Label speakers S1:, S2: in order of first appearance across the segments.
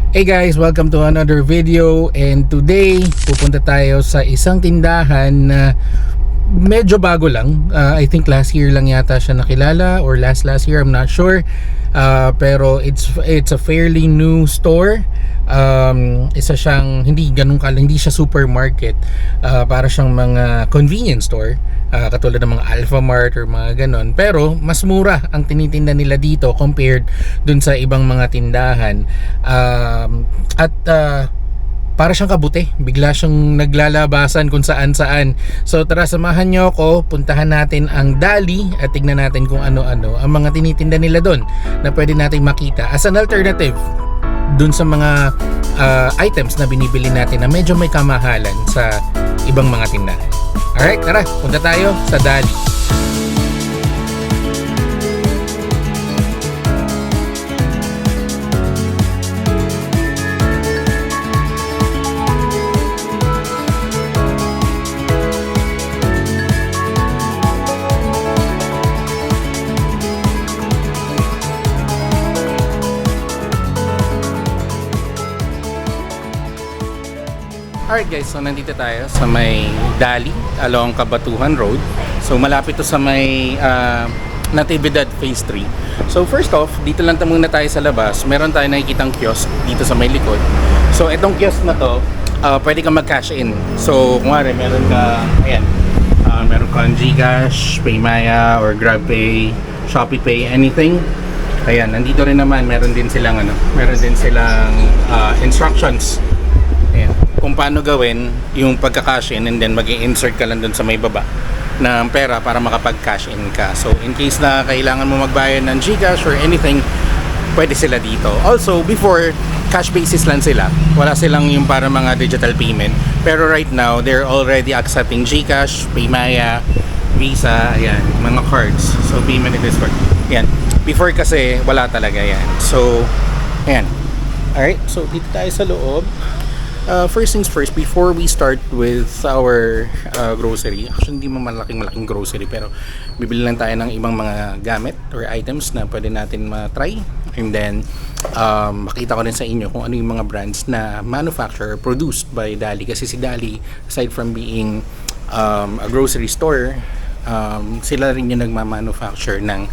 S1: Hey guys, welcome to another video, and today pupunta tayo sa isang tindahan na medyo bago lang. I think last year lang yata siya nakilala or last year, I'm not sure. Pero it's a fairly new store. Isa siyang hindi siya supermarket. Para siyang mga convenience store. Katulad ng mga Alfamart or mga ganon, pero mas mura ang tinitinda nila dito compared dun sa ibang mga tindahan. Para siyang kabuti, bigla siyang naglalabasan kung saan. So tara, samahan nyo ako, puntahan natin ang Dali at tignan natin kung ano-ano ang mga tinitinda nila doon na pwede natin makita as an alternative dun sa mga items na binibili natin na medyo may kamahalan sa ibang mga tindahan. Alright, tara, punta tayo sa Dali. Alright guys, so nandito tayo sa may Dali along Kabatuhan Road. So malapit to sa may Natividad Phase 3. So first off, dito lang muna tayo sa labas. Meron tayo nakikitang kiosk dito sa may likod. So itong kiosk na to, pwede kang mag-cash in. So kunwari meron ka, ayan, meron kang Gcash, Paymaya or GrabPay, ShopeePay, anything. Ayan, nandito rin naman meron din silang instructions. Ayan, kung paano gawin yung pagka-cash in, and then mag-i-insert ka lang dun sa may baba ng pera para makapag-cash in ka. So in case na kailangan mo magbayad ng Gcash or anything, pwede sila dito. Also, before, cash basis lang sila. Wala silang yung para mga digital payment. Pero right now, they're already accepting Gcash, Paymaya, Visa, ayan, mga cards. So payment in this card. Ayan. Before kasi, wala talaga yan. So, ayan. Alright, so dito tayo sa loob. First things first, before we start with our grocery, actually hindi mo malaking grocery, pero bibili lang tayo ng ibang mga gamit or items na pwede natin ma-try, and then makita ko rin sa inyo kung ano yung mga brands na manufactured or produced by Dali. Kasi si Dali, aside from being a grocery store, sila rin yung nagma-manufacture ng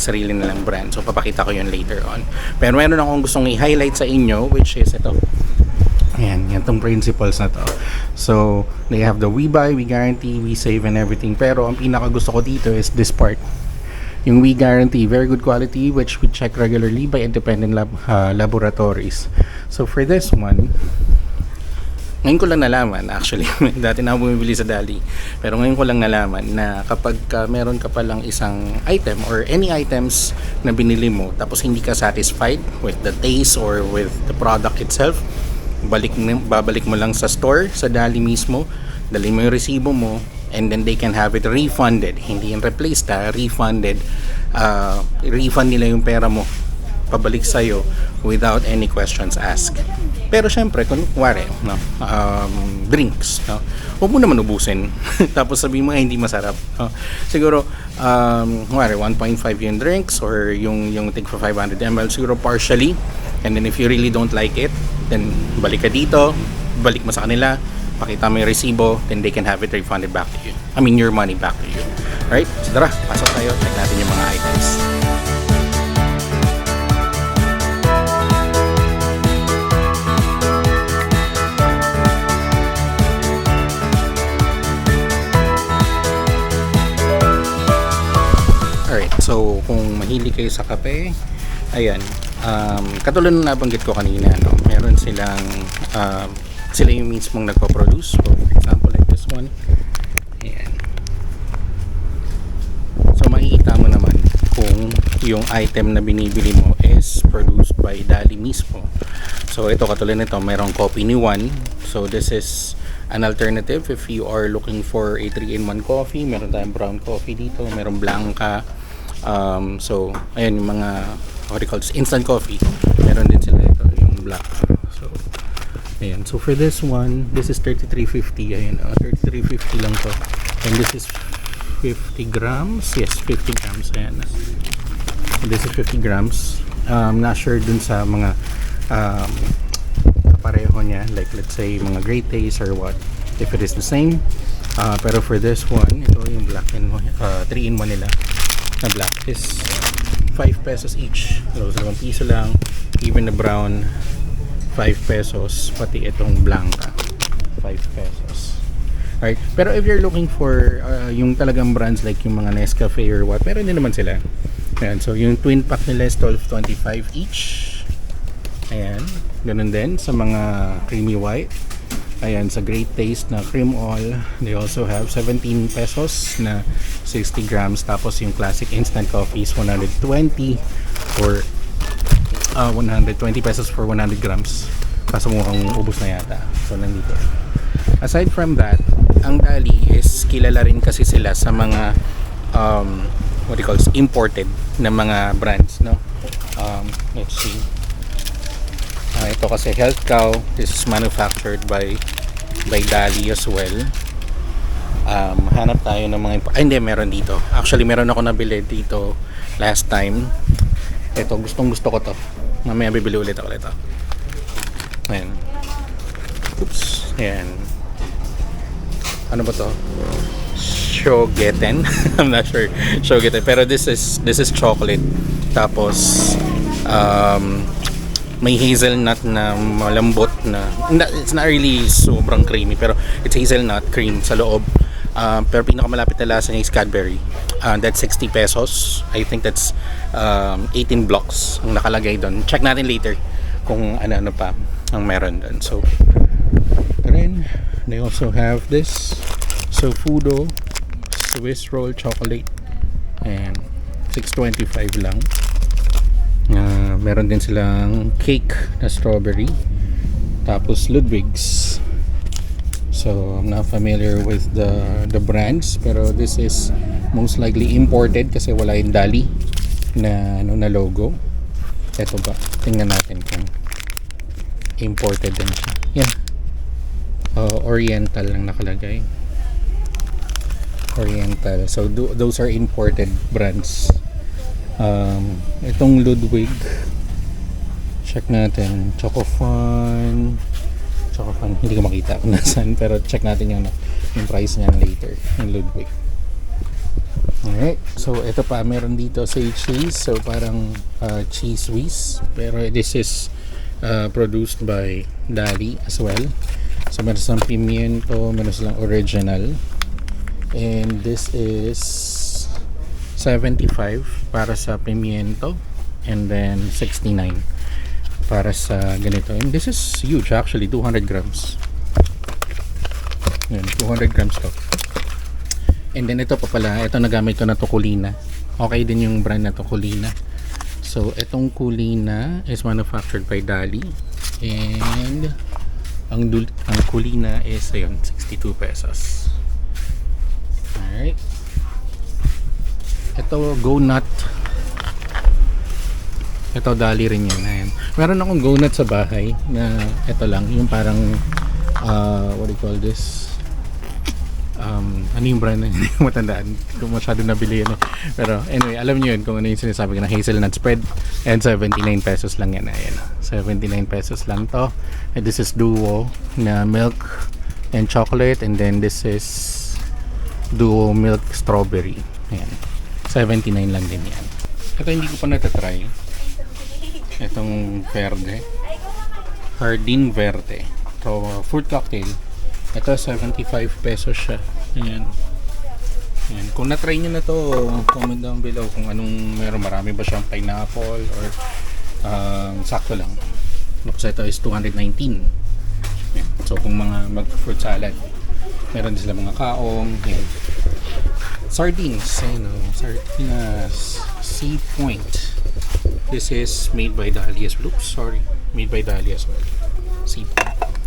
S1: sarili nilang brand. So papakita ko yun later on. Pero meron akong gustong i-highlight sa inyo, which is ito. Ayan, yan tong principles na to. So, they have the we buy, we guarantee, we save and everything. Pero ang pinaka gusto ko dito is this part. Yung we guarantee, very good quality, which we check regularly by independent laboratories. So, for this one, ngayon ko lang nalaman, actually, dati na ako bumibili sa Dali, pero ngayon ko lang nalaman na kapag meron ka palang isang item or any items na binili mo, tapos hindi ka satisfied with the taste or with the product itself, babalik mo lang sa store, sa Dali mismo, dali mo yung resibo mo, and then they can have it refunded. Hindi yung replaced, refunded. Refund nila yung pera mo pabalik sa'yo without any questions asked. Pero syempre, kung wari, no, drinks, no, huwag mo naman ubusin. Tapos sabihin mo, hindi masarap. No? Siguro, wari, 1.5 yung drinks or yung tig for 500 ml, siguro partially. And then if you really don't like it, then balik ka dito, balik mo sa kanila, pakita mo yung resibo, then they can have it refunded back to you. I mean, your money back to you. Alright? So tara, pasok tayo, check natin yung mga items. Alright, so kung mahilig kayo sa kape, ayan, katulad ng nabanggit ko kanina, no, meron silang sila yung mismong nagpo-produce. So, for example, like this one, ayan. So makikita mo naman kung yung item na binibili mo is produced by Dali mismo. So ito, katulad nito, merong coffee ni Juan. So this is an alternative if you are looking for a 3-in-1 coffee. Meron tayong brown coffee dito, merong blanca. So ayan yung mga what do you call this, instant coffee. Meron din sila ito, yung black. So ayan, so for this one, this is 33.50. Ayan, 33.50 lang to. And this is 50 grams. Yes, 50 grams. Ayan. This is 50 grams. Not sure dun sa mga um, kapareho niya, like let's say mga Great Taste or what, if it is the same. Pero for this one, ito yung black and 3-in-1 nila na black is 5 pesos each. So 2 piso lang. Even the brown 5 pesos, pati itong blanca 5 pesos. Alright, pero if you're looking for yung talagang brands like yung mga Nescafe or what, meron din naman sila. Ayan, so yung twin pack nila is 12.25 each. Ayan, ganun din sa mga creamy white. Ayan, sa Great Taste na cream oil, they also have 17 pesos na 60 grams. Tapos yung classic instant coffee is 120 or 120 pesos for 100 grams. Kaso mukhang ubos na yata. So nandito. Aside from that, ang Dali is kilala rin kasi sila sa mga what do you call this, imported na mga brands, no? Let's see. Ito kasi Health Cow. This is manufactured by Dali as well. Hanap tayo ng mga hindi, meron dito. Actually, meron ako nabili dito last time. Ito, gustong-gusto ko to. Mamaya bibili ulit ako ito. Ayan. Oops. Ayan. Ano ba to? Shogeten. I'm not sure. Shogeten. Pero this is chocolate. Tapos may hazelnut na malambot na, it's not really sobrang creamy, pero it's hazelnut cream sa loob. Pero pinakamalapit na lasa niya is Cadbury. That's 60 pesos. I think that's 18 blocks ang nakalagay doon. Check natin later kung ano pa ang meron doon. So then they also have this Sofudo Swiss roll chocolate, and 6.25 lang. Meron din silang cake na strawberry, tapos Ludwig's. So I'm not familiar with the brands, pero this is most likely imported kasi wala yung Dali na na logo. Eto ba? Tingnan natin kung imported din siya. Yeah. Oriental lang nakalagay. Oriental. So those are imported brands. Itong Ludwig, check natin. Choco Fun, hindi ko makita kung nasaan, pero check natin yung price niyan later, yung Ludwig. Alright, so ito pa, meron dito sa cheese. So parang cheese whiz, pero this is produced by Dali as well. So meron silang pimiento, meron silang original, and this is 75 para sa pimiento, and then 69 para sa ganito. And this is huge actually, 200 grams. Yan, 200 grams to. And then ito pa pala, ito nagamit ko na to, Kulina. Okay din yung brand na to, Kulina. So itong Kulina is manufactured by Dali, and ang Kulina is ayun, 62 pesos. Alright. Ito, Go Nut. Ito, Dali rin yan. Ayan. Meron akong Go Nut sa bahay na ito lang, yung parang what do you call this? Ano yung brand na hindi ko matandaan, kung masyado nabili yan. Pero anyway, alam nyo yun kung ano yung sinasabi ko na hazelnut spread, and 79 pesos lang yan. Ayan, 79 pesos lang to. And this is Duo na milk and chocolate, and then this is Duo milk strawberry. Ayan, 79 lang din yan. Ito hindi ko pa natatry. Itong verde, Hardin Verde. So, fruit cocktail. Ito 75 pesos siya. Ayan. Ayan. Kung na-try nyo na to, comment down below kung anong meron. Marami ba siyang pineapple or sakto lang. Tapos ito is 219. Ayan. So kung mga mag-fruit salad, meron din sila mga kaong. Ayan. Sardines. Ayan, Sardinas Sea Point. This is made by Dali as well. Oops, sorry. Made by Dali as well. Sea Point.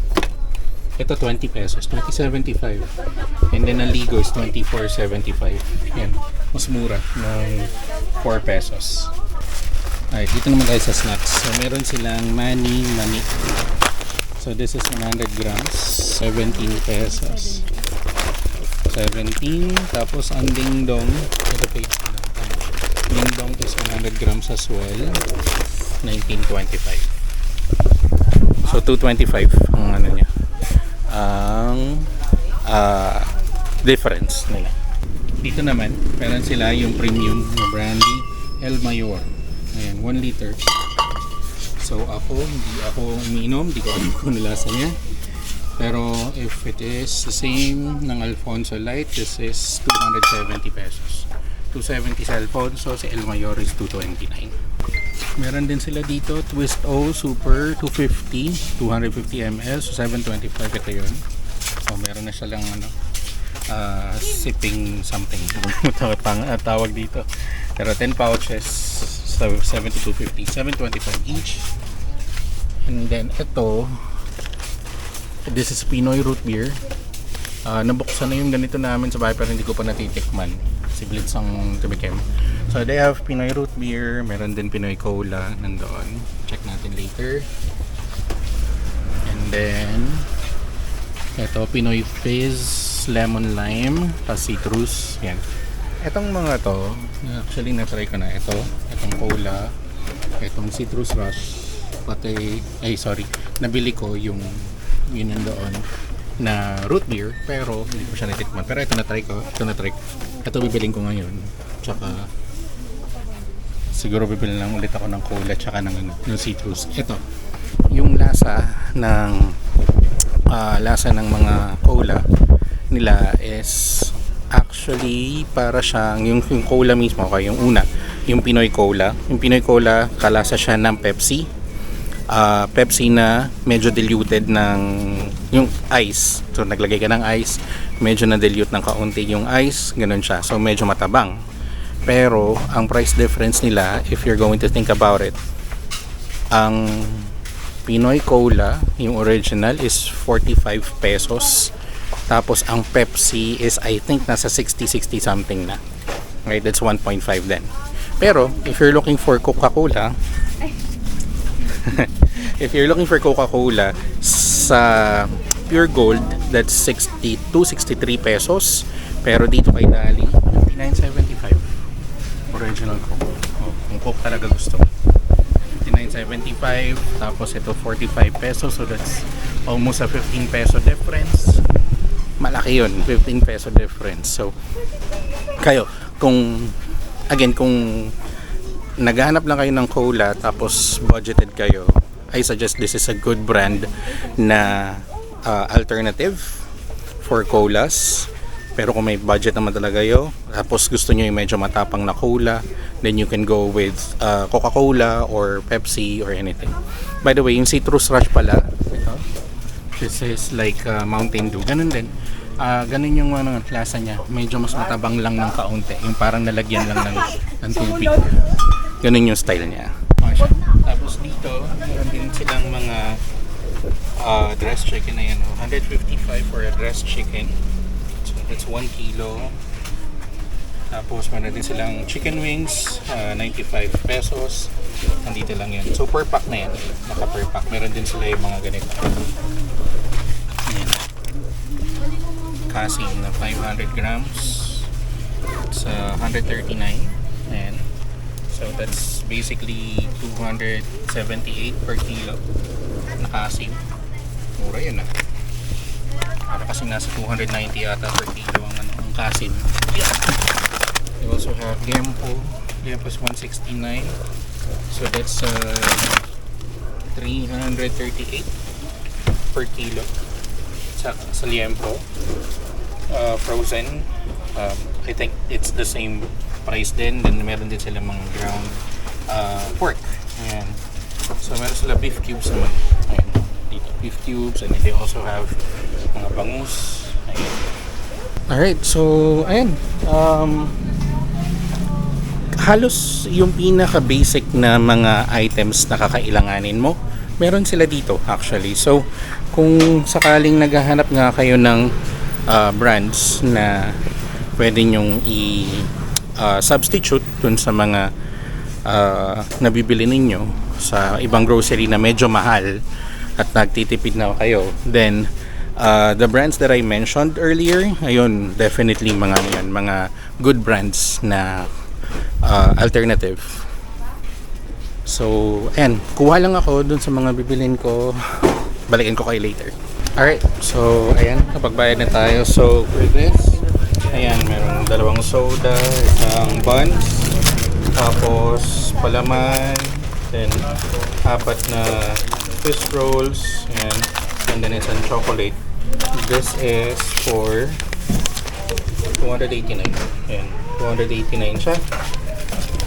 S1: Ito 20 pesos, 20.75. And then ang Ligo is 24.75. Yan, mas mura ng 4 pesos. Alright, dito naman tayo sa snacks. So meron silang mani. So this is 100 grams, 17 pesos. 17. Tapos ang Ding Dong, ito page na. Ding Dong is 100 grams as well, 19.25. So 225 ang ano niya. Ang difference nila. Dito naman, meron sila yung premium na brandy El Mayor. Ayan, 1 liter. So hindi ako umiinom, hindi ko alam kung nalasa niya. Pero if it is the same ng Alfonso Light, this is 270 pesos. 270 sa Alfonso, si El Mayor is 229. Meron din sila dito, Twist O Super 250, 250 ml, so 725 ito yun. So meron na siya lang sipping something tawag dito. Pero 10 pouches, so 7250, 725 each. And then ito, this is Pinoy root beer. Nabuksan na yung ganito namin sa bahay pero hindi ko pa natitikman. Si Blitz ang tumikim. So they have Pinoy root beer, meron din Pinoy cola nandoon. Check natin later. And then ito Pinoy fizz, lemon lime, tas citrus. Yan. Etong mga to, actually na-try ko na ito. Itong cola, itong citrus rush, pati, nabili ko yung yun nandoon na root beer pero hindi ko siya natikman. Pero ito na-try ko. Ito bibiling ko ngayon. Tsaka siguro bibili lang ulit ako ng cola tsaka ng citrus. Ito yung lasa ng mga cola nila is actually para siyang yung cola mismo, okay, yung una, yung Pinoy Cola. Yung Pinoy Cola kalasa siya ng Pepsi. Pepsi na medyo diluted ng yung ice. So naglagay ka ng ice, medyo na dilute ng kaunti yung ice, ganun siya. So medyo matabang. Pero ang price difference nila, if you're going to think about it, ang Pinoy Cola, yung original is 45 pesos. Tapos ang Pepsi is I think nasa 60 something na. Okay, that's 1.5 then. Pero if you're looking for Coca-Cola, sa Pure Gold, that's 63 pesos. Pero dito kay Dali, 59.75 original Coke. Kung Coke talaga gusto mo, 59.75. Tapos ito 45 pesos, so that's almost a 15 peso difference. Malaki yun, 15 peso difference. So kayo, kung naghahanap lang kayo ng cola tapos budgeted kayo, I suggest this is a good brand na alternative for colas. Pero kung may budget naman talaga kayo, tapos gusto nyo yung medyo matapang na cola, then you can go with Coca-Cola or Pepsi or anything. By the way, yung citrus rush pala, ito, this is like Mountain Dew. Ganun din. Ganun yung lasa niya. Medyo mas matabang lang ng kaunti. Yung parang nalagyan lang ng tubig. Ganun yung style niya. Tapos dito, meron din silang mga dressed chicken na yan. 155 for a dressed chicken. So that's 1 kilo. Tapos meron din silang chicken wings, 95 pesos. Nandito lang yan. So per pack na yan. Naka per pack. Meron din sila yung mga ganito. Ayan. Kasing na 500 grams. It's 139. Ayan. So that's basically 278 per kilo na kasing. Mura yun para kasi nasa 290 yata per kilo ang kasing. They also have Liempo. Liempo is 169. So that's 338 per kilo sa Liempo. Frozen, I think it's the same price din. Then meron din sila mga ground pork. Ayan. So meron sila beef cubes naman. Ayan. Dito beef cubes, and they also have mga bangus. Ayan. Alright, so ayan. Halos yung pinaka basic na mga items na kakailanganin mo, meron sila dito actually. So kung sakaling naghahanap nga kayo ng brands na pwede nyong substitute dun sa mga nabibili ninyo sa ibang grocery na medyo mahal at nagtitipid na kayo, then the brands that I mentioned earlier, ayun, definitely mga good brands na alternative. So ayan, kuha lang ako dun sa mga bibilin ko balikin ko kayo later. Alright, so ayan, napagbayad na tayo. So for this, ayan, merong dalawang soda, isang buns, tapos palaman, then apat na fish rolls, and then isang chocolate. This is for 289. Ayan, 289 siya.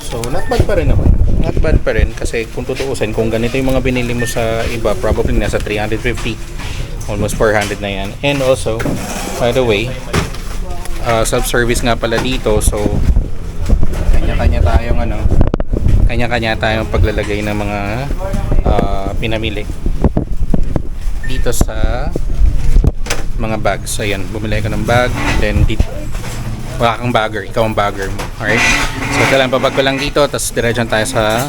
S1: So not bad pa rin naman. Not bad pa rin kasi kung tutuusin, kung ganito yung mga binili mo sa iba, probably nasa 350, almost 400 na yan. And also, by the way, self-service nga pala dito, so kanya-kanya tayong paglalagay ng mga pinamili dito sa mga bags. So ayan, bumili ka ng bag, then dito wala kang bagger, ikaw ang bagger mo. Alright? So kailangan pabag ko lang dito, tapos diretso tayo sa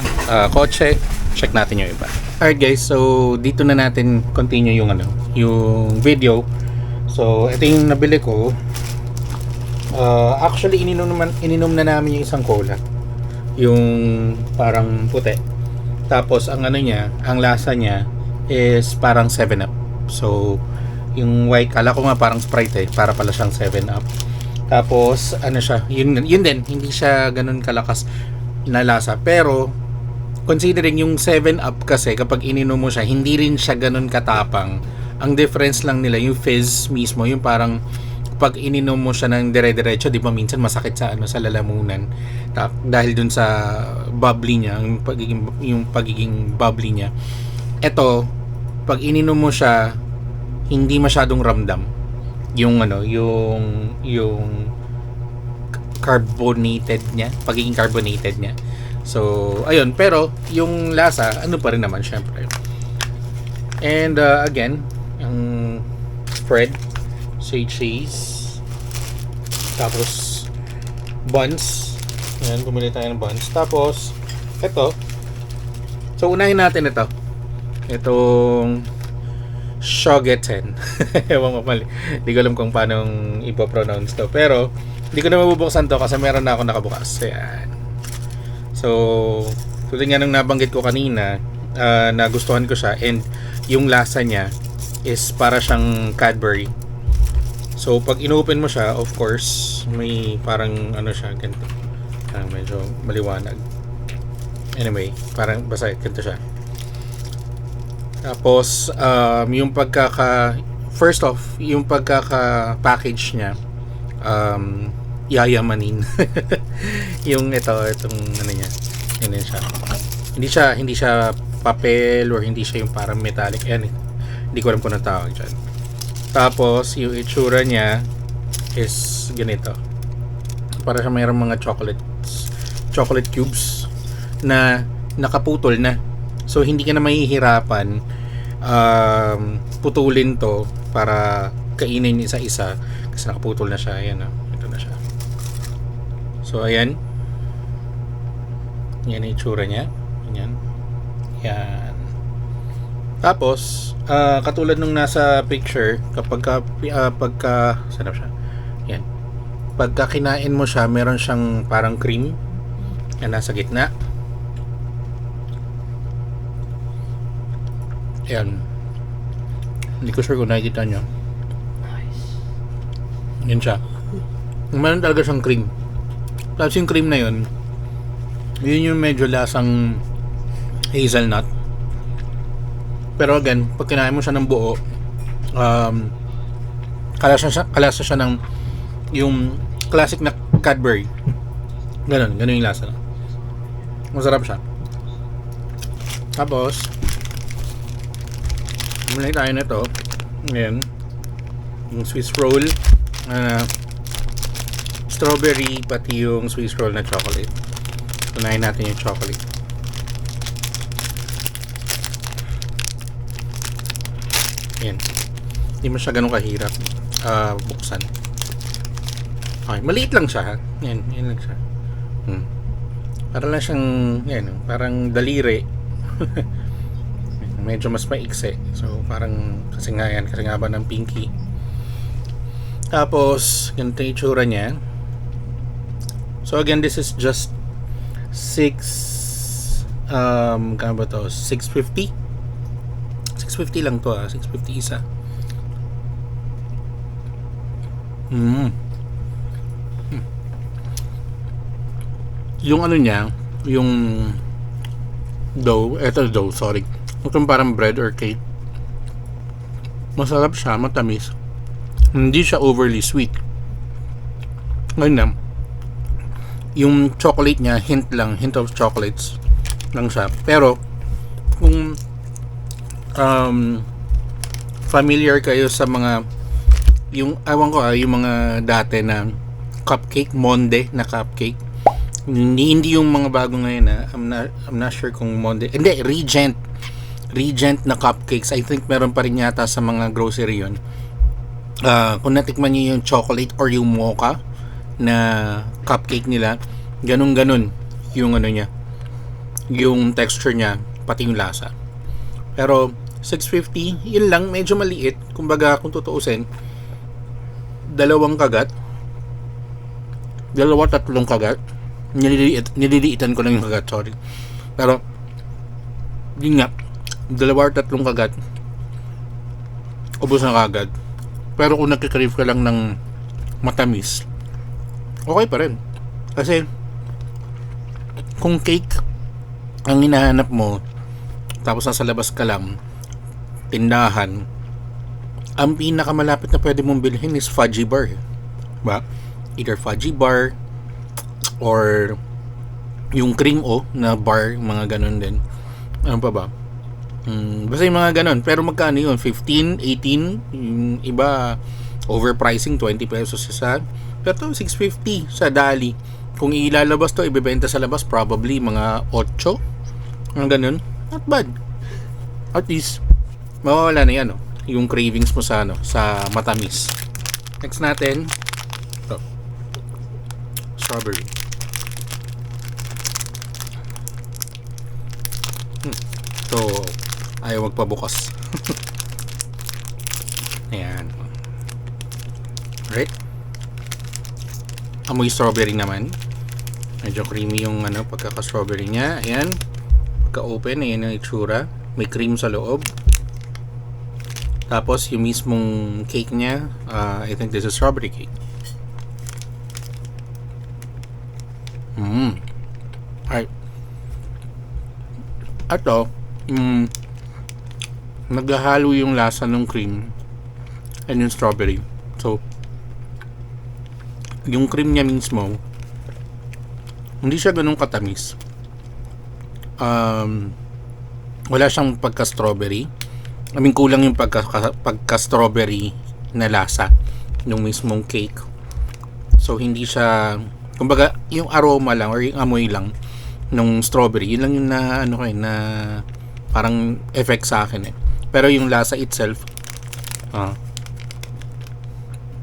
S1: kotse, check natin yung iba. Alright guys, so dito na natin continue yung yung video. So ito yung nabili ko. Actually ininom na namin yung isang cola, yung parang puti. Tapos ang ang lasa niya is parang 7-Up. So yung white, kala ko nga parang Sprite para pala siyang 7-Up. Tapos siya, yun din, hindi siya ganun kalakas na lasa. Pero considering yung 7-Up kasi kapag ininom mo siya, hindi rin siya ganun katapang. Ang difference lang nila, yung fizz mismo, yung parang pag ininom mo siya ng dire-diretso, di ba minsan masakit sa sa lalamunan. Dahil dun sa bubbly niya, yung pagiging bubbly niya. Ito, pag ininom mo siya, hindi masyadong ramdam yung yung carbonated niya, pagiging carbonated niya. So ayun, pero yung lasa pa rin naman syempre. And again, ang spread, say cheese, tapos buns. Ayan, bumili tayo ng buns. Tapos ito, so unahin natin itong Shogeten. Ewan ko mali. Hindi ko alam kung paano ipo-pronounce to. Pero, hindi ko na mabubuksan to kasi meron na ako nakabukas. Ayan. So, tulad nga nung nabanggit ko kanina, nagustuhan ko siya. And, yung lasa niya is para siyang Cadbury. So, pag inopen mo siya, of course, may parang siya, ganito. Medyo maliwanag. Anyway, parang basta ganito siya. Tapos yung first off, yung pagkaka-package niya, yayamanin. Yung itong niya. Siya. Hindi siya papel or hindi siya yung parang metallic. Hindi ko alam kung anong tawag dyan. Tapos yung itsura niya is ganito. Para siya mayroong mga chocolate cubes na nakaputol na. So hindi ka na mahihirapan putulin to para kainin isa-isa kasi nakaputol na siya. Ayan, ito na siya. So ayan, yan ang itsura niya. Yan. Tapos katulad nung nasa picture, pagka sarap siya. Yan, pagka kinain mo siya, meron siyang parang cream na nasa gitna. Ayan. Hindi ko sure kung nakikita nyo. Yan siya. Meron talaga siyang cream. Tapos yung cream na yun yung medyo lasang hazelnut. Pero again, pag kinain mo siya ng buo, kalasa siya ng yung classic na Cadbury. Ganun yung lasa. Masarap siya. Tapos bumili tayo nito. Ayan, yung Swiss roll, strawberry, pati yung Swiss roll na chocolate. Unahin natin yung chocolate. Ayan, hindi mo siya ganun kahirap buksan. Okay, maliit lang siya. Yan lang siya. Para lang siyang parang daliri. Medyo mas maikse. So parang kasi nga ba ng pinky. Tapos ganito yung itsura niya. So again, this is just 6 kano ba to? 650 650 lang to 650 isa. Yung ano niya, yung dough, sorry. Itong parang bread or cake. Masarap siya, matamis. Hindi siya overly sweet. Ngayon na, yung chocolate niya, hint of chocolates lang siya. Pero, kung familiar kayo sa mga, yung mga dati na cupcake, Monde na cupcake. Hindi yung mga bago ngayon I'm not sure kung Monde. Hindi, Regent na cupcakes. I think meron pa rin yata sa mga grocery yun. Kung natikman niyo yung chocolate or yung mocha na cupcake nila, ganun yung ano niya, yung texture niya, pati yung lasa. Pero 650, yun lang, medyo maliit. Kumbaga, kung tutuusin, tatlong kagat. Nililiitan ko lang yung kagat, sorry. Pero yun nga, 2-3 kagat, ubos na kagad. Pero kung nagkikrave ka lang ng matamis, okay pa rin. Kasi kung cake ang hinahanap mo, tapos nasa labas ka lang, tindahan, ang pinakamalapit na pwede mong bilhin is fudgy bar, ba? Either fudgy bar or yung cream na bar, mga ganun din. Ano pa ba? Basta yung mga ganun. Pero magkano yun? 15, 18, yung iba overpricing, 20 pesos isa. Pero 650 sa Dali. Kung ilalabas to, ibebenta sa labas, probably mga 8, mga ganun. Not bad. At least mawawala na yan, yung cravings mo sa sa matamis. Next natin, ito, strawberry. So, ayaw magpabukas. Ayan. Right? Amoy strawberry naman. Medyo creamy yung pagkaka-strawberry niya. Ayan. Pagka-open, ayan ang itsura. May cream sa loob. Tapos, yung mismong cake niya, I think this is strawberry cake. Alright. Ato, naghahalo yung lasa ng cream and yung strawberry. So, yung cream niya mismo, hindi siya ganun katamis. Wala siyang pagka-strawberry. I mean, kulang yung pagka-strawberry na lasa ng mismong cake. So, hindi siya, kumbaga, yung aroma lang or yung amoy lang nung strawberry, yun lang yung na parang effect sa akin Pero yung lasa itself,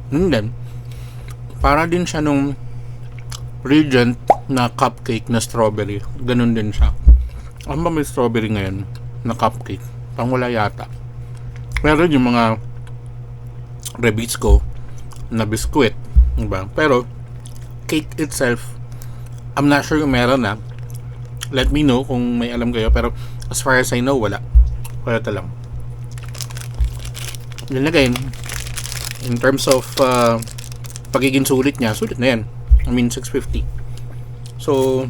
S1: din, para din siya nung Regent na cupcake na strawberry. Ganun din siya. Ano ba may strawberry ngayon na cupcake? Pang wala yata. Meron yung mga Rebisco na biskuit, diba? Pero cake itself, I'm not sure kung meron Let me know kung may alam kayo. Pero as far as I know, wala lang. Then again, in terms of pagiging sulit niya, sulit na yan. I mean, 650. So,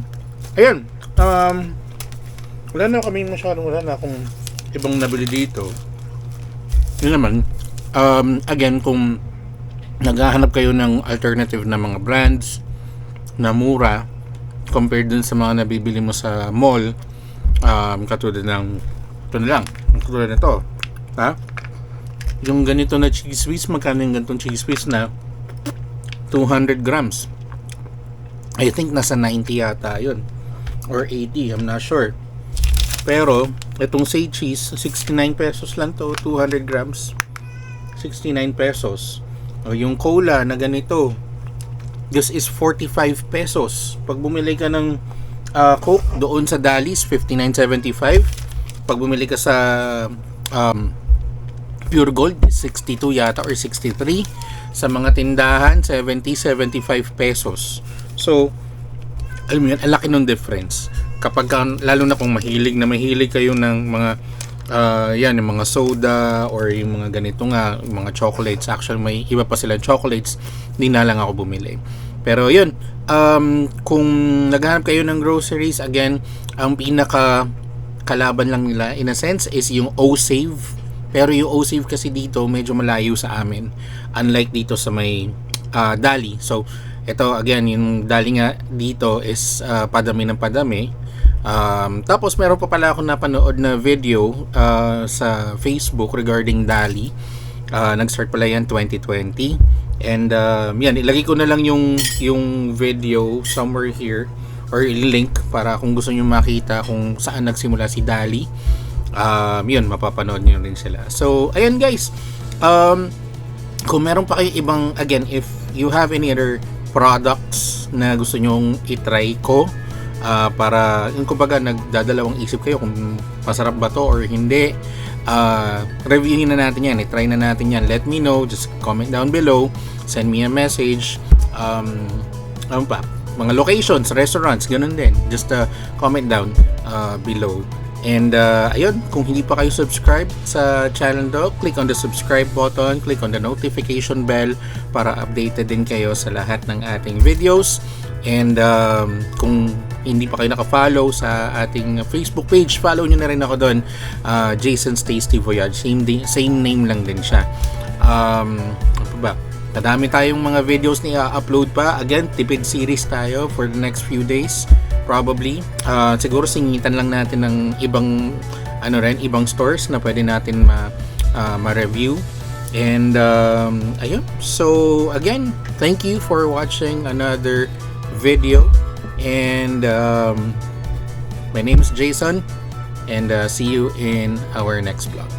S1: ayan. Wala na akong ibang nabili dito. Yun naman, again, kung naghahanap kayo ng alternative na mga brands na mura compared dun sa mga nabibili mo sa mall, katulad ng katulad nito, yung ganito na cheese whiz, magkano yung ganitong cheese whiz na 200 grams? I think nasa 90 yata yun, or 80, I'm not sure. Pero itong say cheese, 69 pesos lang to, 200 grams, 69 pesos. O yung cola na ganito, this is 45 pesos. Pag bumili ka ng Coke doon sa Dali's, 59.75. Pag bumili ka sa Pure Gold, 62 yata or 63. Sa mga tindahan, 70-75 pesos. So, alam mo yan, ang laki ng difference. Kapag, lalo na kung mahilig kayo ng mga yan, yung mga soda or yung mga ganito nga, yung mga chocolates. Actually, may iba pa sila chocolates. Hindi na lang ako bumili. Pero yun, kung naghahanap kayo ng groceries, again, ang pinaka kalaban lang nila in a sense is yung O-Save. Pero yung O-Save kasi dito medyo malayo sa amin, unlike dito sa may Dali. So ito again, yung Dali nga dito is padami ng padami. Tapos meron pa pala akong napanood na video sa Facebook regarding Dali. Nag-start pala yan 2020. And yan, ilagay ko na lang yung video somewhere here or link para kung gusto niyo makita kung saan nagsimula si Dali. Yun, mapapanood niyo rin sila. So ayun guys, kung meron pa kayo ibang, again, if you have any other products na gusto nyong itry ko, para yung kumbaga nagdadalawang isip kayo kung masarap ba to or hindi, reviewin na natin yan, itry na natin yan, let me know, just comment down below, send me a message, ano pa, mga locations, restaurants, ganun din, just comment down below. And ayun, kung hindi pa kayo subscribe sa channel to, click on the subscribe button, click on the notification bell para updated din kayo sa lahat ng ating videos. And kung hindi pa kayo naka-follow sa ating Facebook page, follow nyo na rin ako doon, Jason's Tasty Voyage, same name lang din siya. Ano ba? Madami tayong mga videos na i-upload pa. Again, tipid series tayo for the next few days probably. Siguro singitan lang natin ng ibang ibang stores na pwede natin ma-review. And ayun. So again, thank you for watching another video. And my name is Jason, and see you in our next vlog.